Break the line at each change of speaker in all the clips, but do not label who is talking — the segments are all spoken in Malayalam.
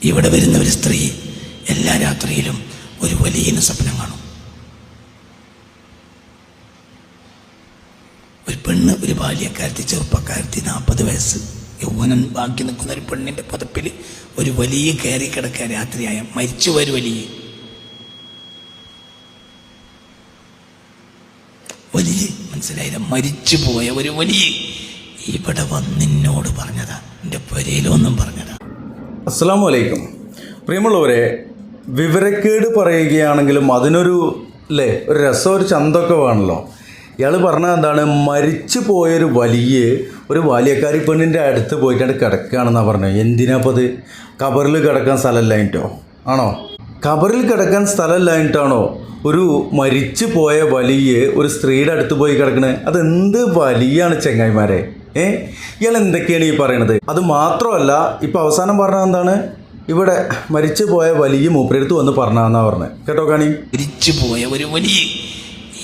ഇവിടെ വരുന്ന ഒരു സ്ത്രീ എല്ലാ രാത്രിയിലും ഒരു വലിയ സ്വപ്നം കാണും. ഒരു പെണ്ണ്, ഒരു ബാല്യക്കാരത്തി, ചെറുപ്പക്കാരത്തി, 40 വയസ്സ് യൗവനം ബാക്കി നിൽക്കുന്ന ഒരു പെണ്ണിൻ്റെ പുതപ്പിൽ ഒരു വലിയ കയറി കിടക്കുക. രാത്രിയായ മരിച്ചു ഒരു വലിയ മനസ്സിലായില്ല, മരിച്ചു പോയ ഒരു വലിയ ഇവിടെ വന്നിന്നോട് പറഞ്ഞതാ, എൻ്റെ പുരയിലൊന്നും പറഞ്ഞതാ.
അസ്സലാമു അലൈക്കും. പ്രിയമുള്ളവരെ, വിവരക്കേട് പറയുകയാണെങ്കിലും അതിനൊരു ഒരു രസം, ഒരു ചന്തമൊക്കെ വേണമല്ലോ. ഇയാൾ പറഞ്ഞത് എന്താണ്? മരിച്ചു പോയൊരു ഒരു ബാല്യക്കാരി പെണ്ണിൻ്റെ അടുത്ത് പോയിട്ടാണ് കിടക്കുകയാണെന്നാണ് പറഞ്ഞത്. എന്തിനാപ്പോൾ അത്? ഖബറിൽ കിടക്കാൻ സ്ഥലമില്ലായിട്ടോ ആണോ? ഖബറിൽ കിടക്കാൻ സ്ഥലമില്ലായിട്ടാണോ ഒരു മരിച്ചു പോയ ഒരു സ്ത്രീയുടെ അടുത്ത് പോയി കിടക്കണത്? അതെന്ത് വലിയാണ് ചെങ്ങായിമാരെ. ഇയാൾ എന്തൊക്കെയാണ് ഈ പറയണത്? അത് മാത്രമല്ല, ഇപ്പം അവസാനം പറഞ്ഞത് എന്താണ്? ഇവിടെ മരിച്ചു പോയ മൂപ്പരെടുത്ത് വന്ന് പറഞ്ഞാന്നാ പറഞ്ഞത്. കേട്ടോ കാണി,
മരിച്ചു പോയ ഒരു വലിയ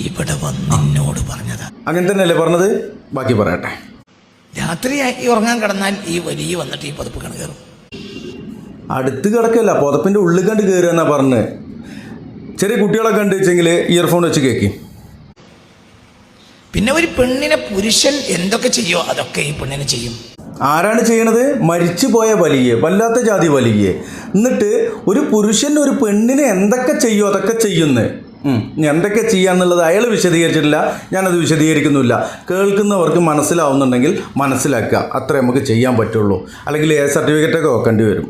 ഇവിടെ വന്നിന്നോട് പറഞ്ഞതാ.
അങ്ങനെ തന്നെയല്ലേ പറഞ്ഞത്? ബാക്കി പറയട്ടെ.
രാത്രിയായി ഉറങ്ങാൻ കിടന്നാൽ ഈ വലിയ വന്നിട്ട് ഈ പുതപ്പ് കയറും.
അടുത്ത് കിടക്കല്ല, പുതപ്പിൻ്റെ ഉള്ളിൽ കണ്ട് കയറുക എന്നാ പറഞ്ഞത്. ചെറിയ കുട്ടികളൊക്കെ കണ്ടു വെച്ചെങ്കിൽ ഇയർഫോൺ വെച്ച് കേൾക്കി.
പിന്നെ ഒരു പെണ്ണിനെ പുരുഷൻ എന്തൊക്കെ ചെയ്യോ അതൊക്കെ ഈ പെണ്ണിനെ ചെയ്യും.
ആരാണ് ചെയ്യണത്? മരിച്ചു പോയ വല്ലാത്ത ജാതി എന്നിട്ട് ഒരു പുരുഷൻ ഒരു പെണ്ണിനെ എന്തൊക്കെ ചെയ്യോ അതൊക്കെ ചെയ്യുന്നു. എന്തൊക്കെ ചെയ്യാന്നുള്ളത് അയാൾ വിശദീകരിച്ചിട്ടില്ല, ഞാനത് വിശദീകരിക്കുന്നില്ല. കേൾക്കുന്നവർക്ക് മനസ്സിലാവുന്നുണ്ടെങ്കിൽ മനസ്സിലാക്കുക, അത്രേ നമുക്ക് ചെയ്യാൻ പറ്റുള്ളൂ. അല്ലെങ്കിൽ സർട്ടിഫിക്കറ്റൊക്കെ വെക്കേണ്ടി വരും.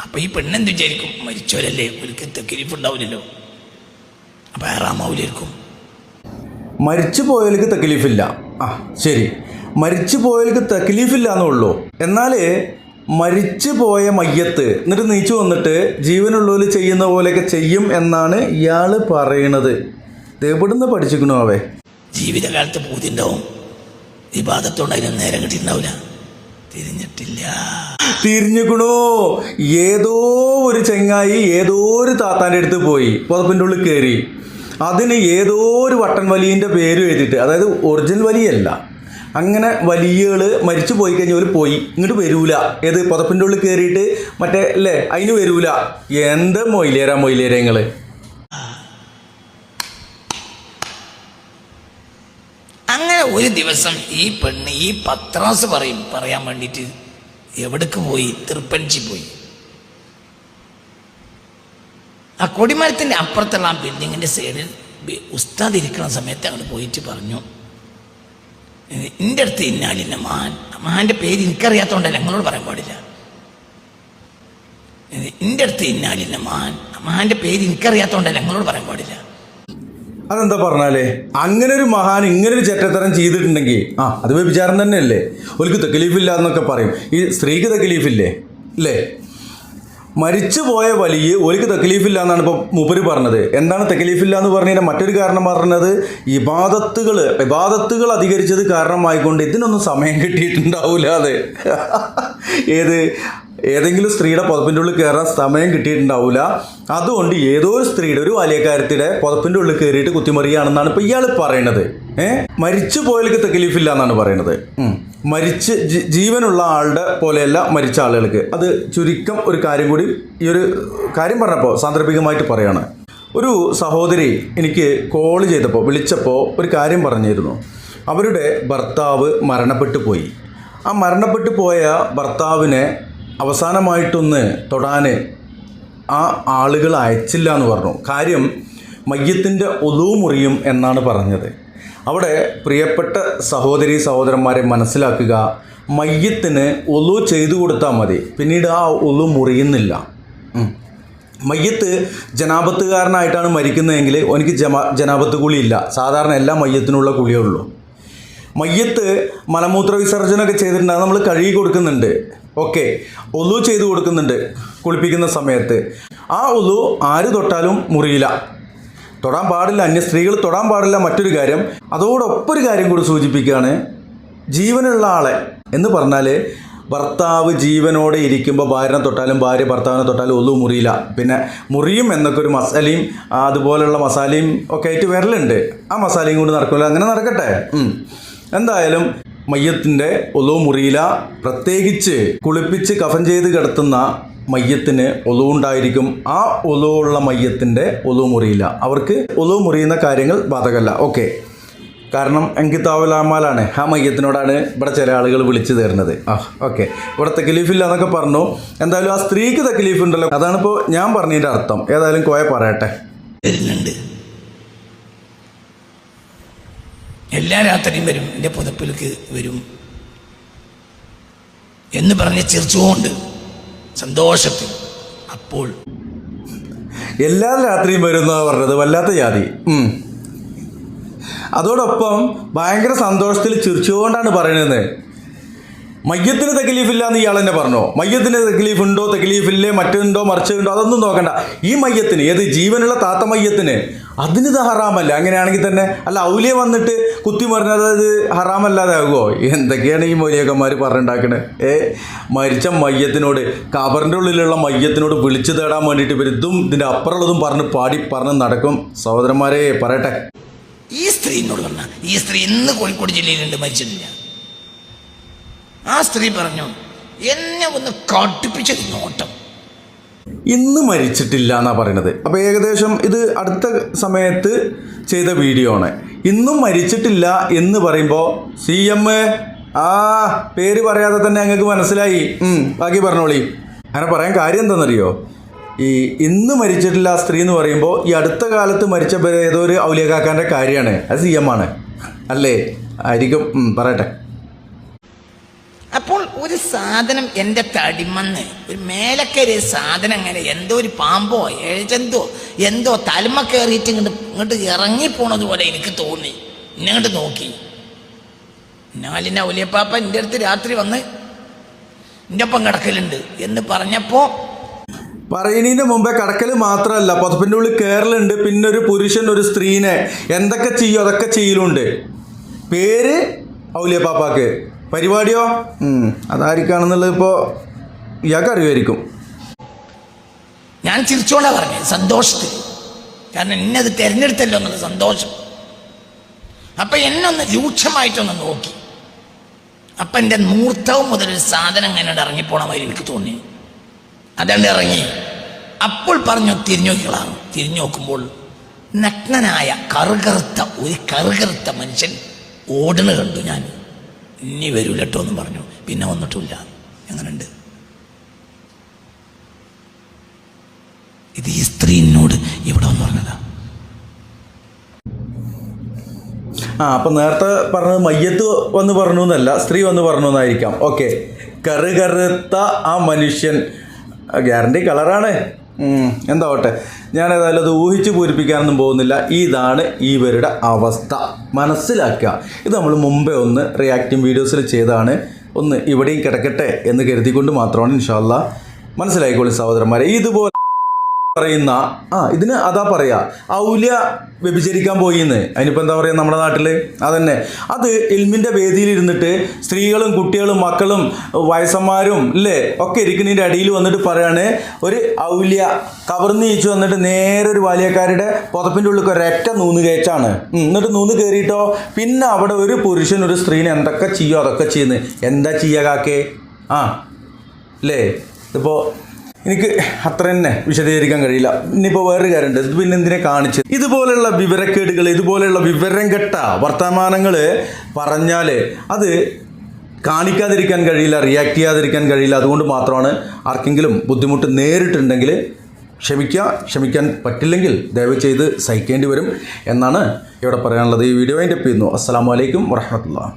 അപ്പോൾ ഈ പെണ്ണെന്ത് വിചാരിക്കും? മരിച്ചവരല്ലേ, ഒരിക്കൽ തെക്കിരിപ്പുണ്ടാവില്ലല്ലോ, അപ്പോൾ ആറാമാവില്ലായിരിക്കും.
മരിച്ചു പോയവർക്ക് തക്ലീഫില്ല. ശരി, മരിച്ചു പോയവർക്ക് തക്ലീഫില്ല എന്നുള്ളൂ. എന്നാൽ മരിച്ചു പോയ മയ്യത്ത് എന്നിട്ട് നീച്ചു വന്നിട്ട് ജീവനുള്ളവർ ചെയ്യുന്ന പോലെയൊക്കെ ചെയ്യും എന്നാണ് ഇയാൾ പറയണത്. എവിടുന്ന് പഠിച്ചിക്കണോ അവേ?
ജീവിതകാലത്ത് പൂതി ഉണ്ടാവും, വിവാദത്തോണ്ട് അതിന് നേരം കിട്ടിയിട്ടുണ്ടാവില്ല.
തിരിഞ്ഞുക്കണോ? ഏതോ ഒരു ചെങ്ങായി ഏതോ ഒരു താത്താൻ്റെ അടുത്ത് പോയി പുതപ്പിൻ്റെ ഉള്ളിൽ കയറി. അതിന് ഏതോ ഒരു വട്ടൻ വലിയൻ്റെ പേര് എഴുതിയിട്ട്, അതായത് ഒറിജിനൽ വലിയല്ല, അങ്ങനെ വലിയകൾ മരിച്ചു പോയി കഴിഞ്ഞാൽ പോയി ഇങ്ങോട്ട് വരൂല. ഏത് പുതപ്പിൻ്റെ ഉള്ളിൽ കയറിയിട്ട് മറ്റേ അതിന് വരൂല. എന്താ മൊയിലേരങ്ങൾ.
അങ്ങനെ ഒരു ദിവസം ഈ പെണ്ണ് ഈ പത്രാസ് പറയാൻ വേണ്ടിയിട്ട് എവിടേക്ക് പോയി? തൃപ്പഞ്ചി പോയി. ആ കൊടിമരത്തിൻ്റെ അപ്പുറത്തുള്ള ആ ബിൽഡിങ്ങിൻ്റെ സൈഡിൽ ഉസ്താദ് ഇരിക്കുന്ന സമയത്ത് അങ്ങോട്ട് പോയിട്ട് പറഞ്ഞു, എൻ്റെ അടുത്ത് ഇന്നാലില്ല മഹാൻ്റെ പേര് എനിക്കറിയാത്തതുകൊണ്ടല്ല, ഞങ്ങളോട് പറയാൻ പാടില്ല. എൻ്റെ അടുത്ത് ഇന്നാലില്ല മഹാൻ്റെ പേര് എനിക്കറിയാത്തതുകൊണ്ടല്ല, ഞങ്ങളോട് പറയാൻ പാടില്ല.
അതെന്താ പറഞ്ഞാലേ? അങ്ങനെ ഒരു മഹാൻ ഇങ്ങനൊരു ചെറ്റത്തരം ചെയ്തിട്ടുണ്ടെങ്കിൽ അത് വ്യഭിചാരം തന്നെയല്ലേ. ഒരിക്കൽ തക്ലീഫില്ല എന്നൊക്കെ പറയും. ഈ സ്ത്രീക്ക് തക്ലീഫില്ലേ? മരിച്ചു പോയ ഒരിക്കൽ തക്ലീഫില്ല എന്നാണ് ഇപ്പോൾ മൂപ്പര് പറഞ്ഞത്. എന്താണ് തക്ലീഫില്ല എന്ന് പറഞ്ഞാൽ മറ്റൊരു കാരണം പറഞ്ഞത്, ഇബാദത്തുകൾ അധികരിച്ചത് കാരണമായിക്കൊണ്ട് ഇതിനൊന്നും സമയം കിട്ടിയിട്ടുണ്ടാവില്ല. അത് ഏതെങ്കിലും സ്ത്രീയുടെ പുതപ്പിൻ്റെ ഉള്ളിൽ കയറാൻ സമയം കിട്ടിയിട്ടുണ്ടാവില്ല. അതുകൊണ്ട് ഏതോ ഒരു സ്ത്രീയുടെ, ഒരു ബാല്യക്കാരത്തിയുടെ പുതപ്പിൻ്റെ ഉള്ളിൽ കയറിയിട്ട് കുത്തിമറിയാണെന്നാണ് ഇപ്പോൾ ഇയാൾ പറയണത്. മരിച്ചു പോയവർക്ക് തക്ലീഫില്ല എന്നാണ് പറയണത്. ജീവനുള്ള ആളുടെ പോലെയല്ല മരിച്ച ആളുകൾക്ക്. അത് ചുരുക്കം ഒരു കാര്യം കൂടി ഈ ഒരു കാര്യം പറഞ്ഞപ്പോൾ സാന്ദർഭികമായിട്ട് പറയാണ്. ഒരു സഹോദരി എനിക്ക് വിളിച്ചപ്പോൾ ഒരു കാര്യം പറഞ്ഞിരുന്നു. അവരുടെ ഭർത്താവ് മരണപ്പെട്ടു പോയി. ആ മരണപ്പെട്ടു പോയ ഭർത്താവിനെ അവസാനമായിട്ടൊന്ന് തൊടാൻ ആ ആളുകൾ അയച്ചില്ല എന്ന് പറഞ്ഞു. കാര്യം മയ്യത്തിൻ്റെ ഒലു മുറിയും എന്നാണ് പറഞ്ഞത്. അവിടെ പ്രിയപ്പെട്ട സഹോദരന്മാരെ മനസ്സിലാക്കുക, മയ്യത്തിന് ഒലു ചെയ്തു കൊടുത്താൽ മതി, പിന്നീട് ആ ഒലു മുറിയുന്നില്ല. മയ്യത്ത് ജനാപത്തുകാരനായിട്ടാണ് മരിക്കുന്നതെങ്കിൽ എനിക്ക് ജനാപത്ത് കുളിയില്ല. സാധാരണ എല്ലാ മയ്യത്തിനുള്ള കുളിയേ ഉള്ളൂ. മയ്യത്ത് മലമൂത്ര വിസർജനമൊക്കെ ചെയ്തിട്ടുണ്ടെങ്കിൽ നമ്മൾ കഴുകി കൊടുക്കുന്നുണ്ട്, ഒലു ചെയ്തു കൊടുക്കുന്നുണ്ട് കുളിപ്പിക്കുന്ന സമയത്ത്. ആ ഒലു ആര് തൊട്ടാലും മുറിയില്ല, തൊടാൻ പാടില്ല. അന്യ സ്ത്രീകൾ തൊടാൻ പാടില്ല. മറ്റൊരു കാര്യം, അതോടൊപ്പം ഒരു കാര്യം കൂടി സൂചിപ്പിക്കുകയാണ്. ജീവനുള്ള ആളെ എന്ന് പറഞ്ഞാൽ ഭർത്താവ് ജീവനോടെ ഇരിക്കുമ്പോൾ ഭാര്യനെ തൊട്ടാലും ഭാര്യ ഭർത്താവിനെ തൊട്ടാലും ഒന്നും മുറിയില്ല. പിന്നെ മുറിയും എന്നൊക്കെ ഒരു മസാലയും അതുപോലുള്ള മസാലയും ഒക്കെ ആയിട്ട് വരലുണ്ട്. ആ മസാലയും കൊണ്ട് നടക്കില്ല. അങ്ങനെ നടക്കട്ടെ. എന്തായാലും മയ്യത്തിൻ്റെ ഒലു മുറിയില്ല. പ്രത്യേകിച്ച് കുളിപ്പിച്ച് കഫൻ ചെയ്ത് കിടത്തുന്ന മയ്യത്തിന് ഒലു ഉണ്ടായിരിക്കും. ആ ഒലു ഉള്ള മയ്യത്തിൻ്റെ ഒലു മുറിയില്ല. അവർക്ക് ഒലു മുറിയുന്ന കാര്യങ്ങൾ ബാധകമല്ല. ഓക്കെ, കാരണം എങ്കിത്താവലാമാലാണ് ആ മയ്യത്തിനോടാണ് ഇവിടെ ചില ആളുകൾ വിളിച്ചു തരുന്നത്. ഓക്കെ, ഇവിടെ തെക്കലീഫില്ല എന്നൊക്കെ പറഞ്ഞു. എന്തായാലും ആ സ്ത്രീക്ക് തെക്കലീഫ് ഉണ്ടല്ലോ, അതാണിപ്പോൾ ഞാൻ പറഞ്ഞതിൻ്റെ അർത്ഥം. ഏതായാലും കോയ പറയട്ടെ.
വരുന്നുണ്ട്, എല്ലാ രാത്രിയും വരും, എൻ്റെ പുതപ്പിലേക്ക് വരും എന്ന് പറഞ്ഞ് ചിരിച്ചുകൊണ്ട് സന്തോഷത്തിൽ. അപ്പോൾ
എല്ലാ രാത്രിയും വരുന്നതാണ് പറഞ്ഞത്, വല്ലാത്ത ജാതി. അതോടൊപ്പം ഭയങ്കര സന്തോഷത്തിൽ ചിരിച്ചുകൊണ്ടാണ് പറയുന്നത്. മയ്യത്തിന് തെക്കലീഫില്ല എന്ന് ഇയാൾ തന്നെ പറഞ്ഞോ? മയ്യത്തിന് തെക്കലീഫ് ഉണ്ടോ, തെക്കലീഫില്ലേ, മറ്റുണ്ടോ, മറിച്ചുണ്ടോ, അതൊന്നും നോക്കണ്ട. ഈ മയ്യത്തിന്, ഏത് ജീവനുള്ള താത്ത മയ്യത്തിന്, അതിന് ഇത് ഹറാമല്ല. അങ്ങനെയാണെങ്കിൽ തന്നെ അല്ല ഔലിയ വന്നിട്ട് കുത്തി മറിഞ്ഞത് അത് ഹറാമല്ലാതെ ആകുമോ? എന്തൊക്കെയാണ് ഈ മൗലിയക്കന്മാർ പറഞ്ഞുണ്ടാക്കണത്? മരിച്ച മയ്യത്തിനോട്, കബറിൻ്റെ ഉള്ളിലുള്ള മയ്യത്തിനോട് വിളിച്ചു തേടാൻ വേണ്ടിയിട്ട് ഇവർ ഇതും ഇതിൻ്റെ അപ്പുറമുള്ളതും പറഞ്ഞ് നടക്കും. സഹോദരന്മാരെ പറയട്ടെ,
ഈ സ്ത്രീ എന്നോട് പറഞ്ഞ, ഈ സ്ത്രീ ഇന്ന് കോഴിക്കോട് ജില്ലയിലുണ്ട്, മരിച്ചിട്ടില്ല. ആ സ്ത്രീ പറഞ്ഞു, എന്നെ ഒന്ന് കാട്ടിപ്പിച്ചത് നോട്ടം.
ഇന്ന് മരിച്ചിട്ടില്ല എന്നാണ് പറയുന്നത്. അപ്പോൾ ഏകദേശം ഇത് അടുത്ത സമയത്ത് ചെയ്ത വീഡിയോ ആണ്. ഇന്നും മരിച്ചിട്ടില്ല എന്ന് പറയുമ്പോൾ CM പേര് പറയാതെ തന്നെ ഞങ്ങൾക്ക് മനസ്സിലായി. ബാക്കി പറഞ്ഞോളി. അങ്ങനെ പറയാൻ കാര്യം എന്താണെന്നറിയോ? ഈ ഇന്ന് മരിച്ചിട്ടില്ല സ്ത്രീ എന്ന് പറയുമ്പോൾ ഈ അടുത്ത കാലത്ത് മരിച്ച ഏതോ ഒരു ഔലിയക്കാക്കാൻ്റെ കാര്യമാണ്. അത് CM ആണ് അല്ലേ? ആയിരിക്കും. പറയട്ടെ.
അപ്പോൾ ഒരു സാധനം എൻ്റെ തടിമന്ന്, ഒരു മേലക്കരി സാധനം, അങ്ങനെ എന്തോ ഒരു പാമ്പോ എഴുതെന്തോ എന്തോ തലമ കയറിയിട്ട് ഇങ്ങോട്ട് ഇറങ്ങിപ്പോണത് പോലെ എനിക്ക് തോന്നി. ഇങ്ങോട്ട് നോക്കി. നാലിൻ്റെ ഔലിയപ്പാപ്പ എൻ്റെ അടുത്ത് രാത്രി വന്ന് എൻ്റെ ഒപ്പം കിടക്കലുണ്ട് എന്ന് പറഞ്ഞപ്പോൾ,
പറയുന്നതിന് മുമ്പേ കടക്കൽ മാത്രമല്ല, പുതപ്പിൻ്റെ ഉള്ളിൽ കയറലുണ്ട്. പിന്നെ ഒരു പുരുഷൻ ഒരു സ്ത്രീനെ എന്തൊക്കെ ചെയ്യും അതൊക്കെ ചെയ്യലുണ്ട്. പേര് ഔലിയപ്പാപ്പാക്ക്, പരിപാടിയോ അതായിരിക്കാണെന്നുള്ളത് ഇപ്പോൾ ഇയാൾക്ക് അറിയുമായിരിക്കും.
ഞാൻ ചിരിച്ചോണ്ടാ പറഞ്ഞത്, സന്തോഷത്തിൽ. കാരണം എന്നത് തിരഞ്ഞെടുത്തല്ലോ എന്നത് സന്തോഷം. അപ്പം എന്നെ ഒന്ന് രൂക്ഷമായിട്ടൊന്ന് നോക്കി. അപ്പം എൻ്റെ മൂർത്തവും മുതലൊരു സാധനം അങ്ങനെ ഇറങ്ങിപ്പോണ മാതിരി എനിക്ക് തോന്നി. അതുകൊണ്ട് ഇറങ്ങി. അപ്പോൾ പറഞ്ഞു തിരിഞ്ഞു നോക്കികളാണ്. തിരിഞ്ഞു നോക്കുമ്പോൾ നഗ്നനായ കറുകറുത്ത മനുഷ്യൻ ഓടണ കണ്ടു. ഞാൻ ഇനി വരൂലട്ടോ എന്നും പറഞ്ഞു. പിന്നെ വന്നിട്ടില്ല. എങ്ങനെയുണ്ട്? ഇത് ഈ സ്ത്രീ എന്നോട് ഇവിടെ വന്ന് പറഞ്ഞതാ.
അപ്പം നേരത്തെ പറഞ്ഞത് മയ്യത്ത് വന്ന് പറഞ്ഞു എന്നല്ല, സ്ത്രീ വന്ന് പറഞ്ഞു എന്നായിരിക്കാം. ഓക്കെ, കറുകറുത്ത ആ മനുഷ്യൻ ഗ്യാരണ്ടി കളറാണ്. എന്താവട്ടെ, ഞാൻ ഏതായാലും അത് ഊഹിച്ച് പൂരിപ്പിക്കാനൊന്നും പോകുന്നില്ല. ഇതാണ് ഇവരുടെ അവസ്ഥ. മനസ്സിലാക്കുക. ഇത് നമ്മൾ മുമ്പേ ഒന്ന് റിയാക്റ്റിംഗ് വീഡിയോസിൽ ചെയ്തതാണ്. ഒന്ന് ഇവിടെയും കിടക്കട്ടെ എന്ന് കരുതിക്കൊണ്ട് മാത്രമാണ്. ഇൻഷാ അല്ലാഹ് മനസ്സിലായിക്കോളൂ സഹോദരന്മാരെ. ഇതുപോലെ പറയുന്ന ഇതിന് അതാ പറയാ ഔലിയ വ്യഭിചരിക്കാൻ പോയിന്ന്. അതിനിപ്പോൾ എന്താ പറയുക നമ്മുടെ നാട്ടിൽ? അതന്നെ. അത് ഇൽമിൻ്റെ വേദിയിലിരുന്നിട്ട് സ്ത്രീകളും കുട്ടികളും മക്കളും വയസ്സന്മാരും ഇല്ലേ ഒക്കെ ഇരിക്കുന്നതിൻ്റെ അടിയിൽ വന്നിട്ട് പറയാണ്, ഒരു ഔലിയ കവർന്ന് നീച്ചു വന്നിട്ട് നേരെ ഒരു വാലിയക്കാരുടെ പുതപ്പിൻ്റെ ഉള്ളിൽ ഒരൊറ്റ നൂന്ന് കയറ്റാണ്. എന്നിട്ട് നൂന്ന് കയറിയിട്ടോ പിന്നെ അവിടെ ഒരു പുരുഷൻ ഒരു സ്ത്രീനെ എന്തൊക്കെ ചെയ്യോ അതൊക്കെ ചെയ്യുന്നു. എന്താ ചെയ്യുക കാക്കേ? അല്ലേ? ഇതിപ്പോൾ എനിക്ക് അത്ര തന്നെ വിശദീകരിക്കാൻ കഴിയില്ല. ഇനിയിപ്പോൾ വേറൊരു കാര്യമുണ്ട്. ഇത് പിന്നെ എന്തിനെ കാണിച്ചത്? ഇതുപോലെയുള്ള വിവരക്കേടുകൾ, ഇതുപോലെയുള്ള വിവരം കെട്ട വർത്തമാനങ്ങൾ പറഞ്ഞാൽ അത് കാണിക്കാതിരിക്കാൻ കഴിയില്ല, റിയാക്ട് ചെയ്യാതിരിക്കാൻ കഴിയില്ല. അതുകൊണ്ട് മാത്രമാണ് ആർക്കെങ്കിലും ബുദ്ധിമുട്ട് നേരിട്ടുണ്ടെങ്കിൽ ക്ഷമിക്കാൻ പറ്റില്ലെങ്കിൽ ദയവ് ചെയ്ത് സഹിക്കേണ്ടി വരും എന്നാണ് ഇവിടെ പറയാനുള്ളത്. ഈ വീഡിയോ അതിൻ്റെ ചെയ്യുന്നു. അസ്സലാമു അലൈക്കും വറഹ്മത്തുള്ളാഹി.